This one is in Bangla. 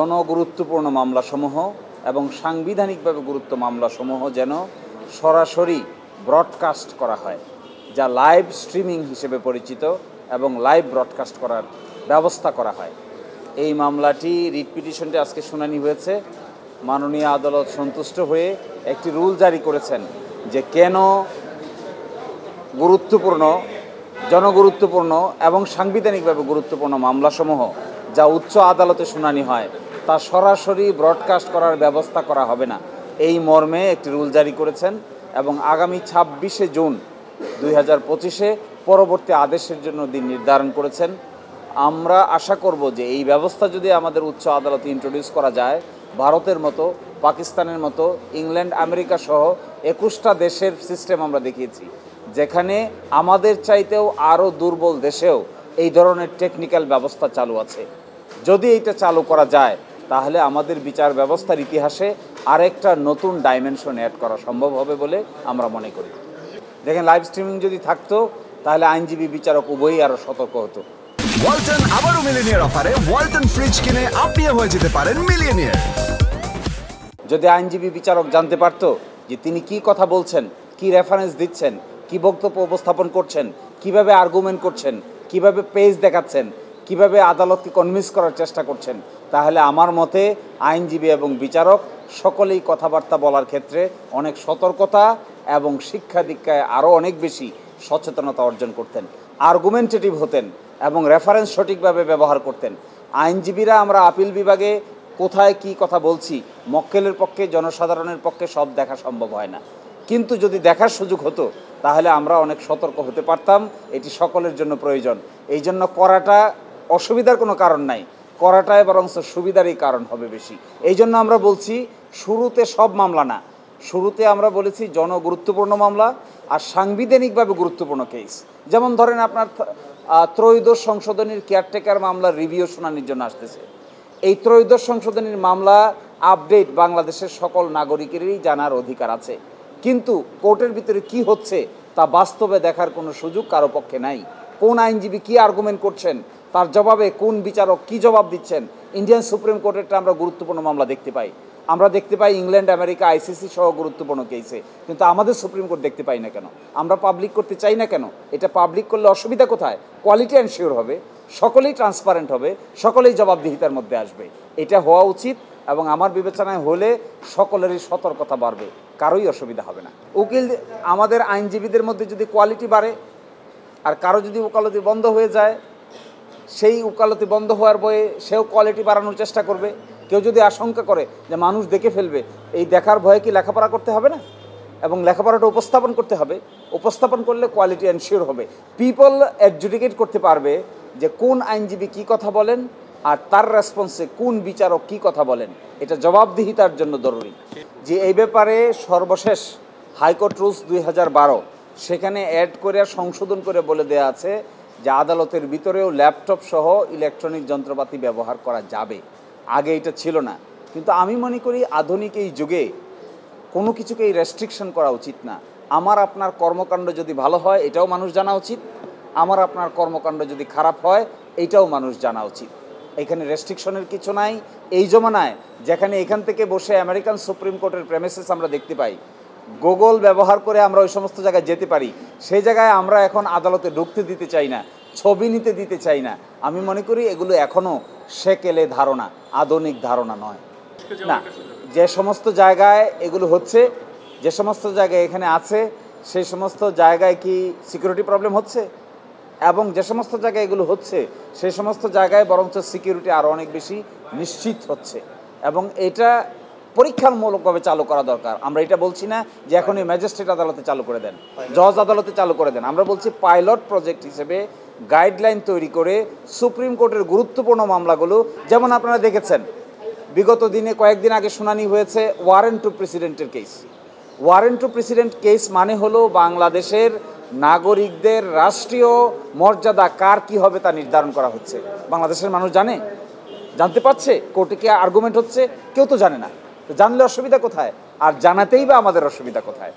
জনগুরুত্বপূর্ণ মামলাসমূহ এবং সাংবিধানিকভাবে গুরুত্ব মামলাসমূহ যেন সরাসরি ব্রডকাস্ট করা হয়, যা লাইভ স্ট্রিমিং হিসেবে পরিচিত, এবং লাইভ ব্রডকাস্ট করার ব্যবস্থা করা হয়। এই মামলাটি রিট পিটিশনটি আজকে শুনানি হয়েছে। মাননীয় আদালত সন্তুষ্ট হয়ে একটি রুল জারি করেছেন যে কেন জনগুরুত্বপূর্ণ এবং সাংবিধানিকভাবে গুরুত্বপূর্ণ মামলাসমূহ যা উচ্চ আদালতে শুনানি হয় তা সরাসরি ব্রডকাস্ট করার ব্যবস্থা করা হবে না, এই মর্মে একটি রুল জারি করেছেন। এবং আগামী 26শে জুন 2025 পরবর্তী আদেশের জন্য দিন নির্ধারণ করেছেন। আমরা আশা করব যে এই ব্যবস্থা যদি আমাদের উচ্চ আদালতে ইন্ট্রোডিউস করা যায়, ভারতের মতো, পাকিস্তানের মতো, ইংল্যান্ড, আমেরিকা সহ 21টা দেশের সিস্টেম আমরা দেখিয়েছি, যেখানে আমাদের চাইতেও আরও দুর্বল দেশেও এই ধরনের টেকনিক্যাল ব্যবস্থা চালু আছে। যদি এইটা চালু করা যায় তাহলে আমাদের বিচার ব্যবস্থার ইতিহাসে আরেকটা নতুন ডাইমেনশন অ্যাড করা সম্ভব হবে বলে আমরা মনে করি। দেখেন, লাইভ স্ট্রিমিং যদি থাকতো তাহলে আইনজীবী বিচারক উভয়ই আরও সতর্ক হতো। ওয়ালটন আবারও মিলিয়নিয়ার অফারে ওয়ালটন ফ্রিজ কিনে আপনিও হয়ে যেতে পারেন মিলিয়নিয়ার। যদি আইনজীবী বিচারক জানতে পারতো যে তিনি কি কথা বলছেন, কি রেফারেন্স দিচ্ছেন, কি বক্তব্য উপস্থাপন করছেন, কিভাবে আর্গুমেন্ট করছেন, কিভাবে পেজ দেখাচ্ছেন, কিভাবে আদালতকে কনভিন্স করার চেষ্টা করছেন, তাহলে আমার মতে আইনজীবী এবং বিচারক সকলেই কথাবার্তা বলার ক্ষেত্রে অনেক সতর্কতা এবং শিক্ষা দীক্ষায় আরও অনেক বেশি সচেতনতা অর্জন করতেন, আর্গুমেন্টেটিভ হতেন এবং রেফারেন্স সঠিকভাবে ব্যবহার করতেন। আইনজীবীরা আমরা আপিল বিভাগে কোথায় কি কথা বলছি, মক্কেলের পক্ষে, জনসাধারণের পক্ষে সব দেখা সম্ভব হয় না, কিন্তু যদি দেখার সুযোগ হতো তাহলে আমরা অনেক সতর্ক হতে পারতাম। এটি সকলের জন্য প্রয়োজন। এই জন্য করাটা অসুবিধার কোনো কারণ নাই, করাটাই বরং সুবিধারই কারণ হবে বেশি। এই জন্য আমরা বলছি শুরুতে সব মামলা না, শুরুতে আমরা বলেছি জনগুরুত্বপূর্ণ মামলা আর সাংবিধানিকভাবে গুরুত্বপূর্ণ কেস। যেমন ধরেন আপনার ত্রয়োদশ সংশোধনীর কেয়ারটেকার মামলার রিভিউ শুনানির জন্য আসতেছে। এই ত্রয়োদশ সংশোধনীর মামলা আপডেট বাংলাদেশের সকল নাগরিকেরই জানার অধিকার আছে, কিন্তু কোর্টের ভিতরে কি হচ্ছে তা বাস্তবে দেখার কোনো সুযোগ কারো পক্ষে নাই। কোন আইনজীবী কি আর্গুমেন্ট করছেন, তার জবাবে কোন বিচারক কি জবাব দিচ্ছেন। ইন্ডিয়ান সুপ্রিম কোর্টেরটা আমরা গুরুত্বপূর্ণ মামলা দেখতে পাই, আমরা দেখতে পাই ইংল্যান্ড, আমেরিকা, আইসিসি সহ গুরুত্বপূর্ণ কেসে, কিন্তু আমাদের সুপ্রিম কোর্ট দেখতে পাই না কেন? আমরা পাবলিক করতে চাই না কেন? এটা পাবলিক করলে অসুবিধা কোথায়? কোয়ালিটি এনশিওর হবে, সকলেই ট্রান্সপারেন্ট হবে, সকলেই জবাবদিহিতার মধ্যে আসবে। এটা হওয়া উচিত এবং আমার বিবেচনায় হলে সকলেরই সতর্কতা বাড়বে, কারোই অসুবিধা হবে না। উকিল, আমাদের আইনজীবীদের মধ্যে যদি কোয়ালিটি বাড়ে আর কারো যদি ওকালতি বন্ধ হয়ে যায়, সেই ওকালতি বন্ধ হওয়ার বয়ে সেও কোয়ালিটি বাড়ানোর চেষ্টা করবে। কেউ যদি আশঙ্কা করে যে মানুষ দেখে ফেলবে, এই দেখার ভয়ে কি লেখাপড়া করতে হবে না? এবং লেখাপড়াটা উপস্থাপন করতে হবে। উপস্থাপন করলে কোয়ালিটি এনশিওর হবে। পিপল অ্যাডজুডিকেট করতে পারবে যে কোন আইনজীবী কি কথা বলেন আর তার রেসপন্সে কোন বিচারক কি কথা বলেন। এটা জবাবদিহিতার জন্য জরুরি। যে এই ব্যাপারে সর্বশেষ হাইকোর্ট রুলস 2012 সেখানে অ্যাড করে সংশোধন করে বলে দেওয়া আছে যে আদালতের ভিতরেও ল্যাপটপ সহ ইলেকট্রনিক যন্ত্রপাতি ব্যবহার করা যাবে। আগে এটা ছিল না, কিন্তু আমি মনে করি আধুনিক এই যুগে কোনো কিছুকেই রেস্ট্রিকশন করা উচিত না। আমার আপনার কর্মকাণ্ড যদি ভালো হয় এটাও মানুষ জানা উচিত, আমার আপনার কর্মকাণ্ড যদি খারাপ হয় এইটাও মানুষ জানা উচিত। এখানে রেস্ট্রিকশনের কিছু নাই। এই জমানায় যেখানে এখান থেকে বসে আমেরিকান সুপ্রিম কোর্টের প্রেমিসেস আমরা দেখতে পাই, গুগল ব্যবহার করে আমরা ওই সমস্ত জায়গায় যেতে পারি, সেই জায়গায় আমরা এখন আদালতে ঢুকতে দিতে চাই না, ছবি নিতে দিতে চাই না। আমি মনে করি এগুলো এখনও সেকেলে ধারণা, আধুনিক ধারণা নয়। না, যে সমস্ত জায়গায় এগুলো হচ্ছে, যে সমস্ত জায়গায় এখানে আছে, সেই সমস্ত জায়গায় কি সিকিউরিটি প্রবলেম হচ্ছে? এবং যে সমস্ত জায়গায় এগুলো হচ্ছে সেই সমস্ত জায়গায় বরঞ্চ সিকিউরিটি আরও অনেক বেশি নিশ্চিত হচ্ছে, এবং এটা পরীক্ষামূলকভাবে চালু করা দরকার। আমরা এটা বলছি না যে এখনই ম্যাজিস্ট্রেট আদালতে চালু করে দেন, জজ আদালতে চালু করে দেন। আমরা বলছি পাইলট প্রজেক্ট হিসেবে গাইডলাইন তৈরি করে সুপ্রিম কোর্টের গুরুত্বপূর্ণ মামলাগুলো, যেমন আপনারা দেখেছেন বিগত দিনে কয়েকদিন আগে শুনানি হয়েছে ওয়ারেন্ট টু প্রেসিডেন্টের case. Warrant to president case মানে হলো বাংলাদেশের নাগরিকদের রাষ্ট্রীয় মর্যাদা কার কী হবে তা নির্ধারণ করা হচ্ছে। বাংলাদেশের মানুষ জানতে পারছে কোর্টে কি আর্গুমেন্ট হচ্ছে? কেউ তো জানে না। তো জানলে অসুবিধা কোথায়? আর জানাতেই বা আমাদের অসুবিধা কোথায়?